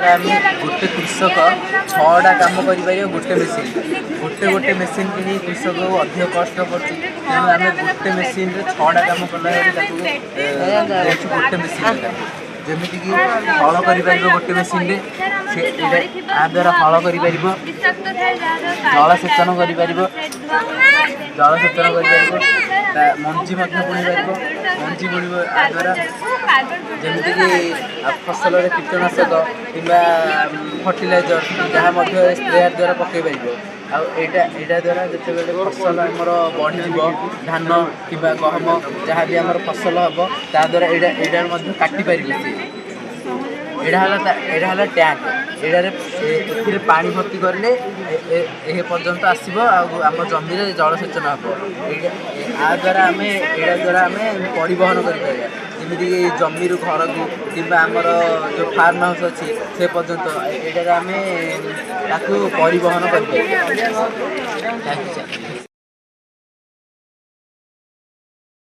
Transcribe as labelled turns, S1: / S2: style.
S1: एटा गोटे कृषक 6टा काम कर गोटे मेसीन गोटे मेसीन कि कृषक अधिक कष्ट कर गोटे मेसीन 6टा काम कला गोटे मेसीन जमीक हल कर गोटे मेसीन द्वारा हल कर जलसेचन कर मंजी बुणी पार मंजी बुण द्वारा जमीक फसल कीटनाशक कि फर्टिलाइजर जहाँ स्प्रेयर द्वारा पकई पार आईटा द्वारा जिते फसल आमर बढ़ी धान कि गहम जहाँ भी आम फसल हम ता द्वारा यहाँ काटी पारे यहाँ टैंक ये पानी भर्ती करें ये पर्यंत आसो आम जमी जलसेचन हम आ द्वारा आम द्वारा आम परिवहन कर जमीक जमी घर को कि आमर जो फार्म हाउस अच्छी से पर्यंत यहाँ आम परिवहन कर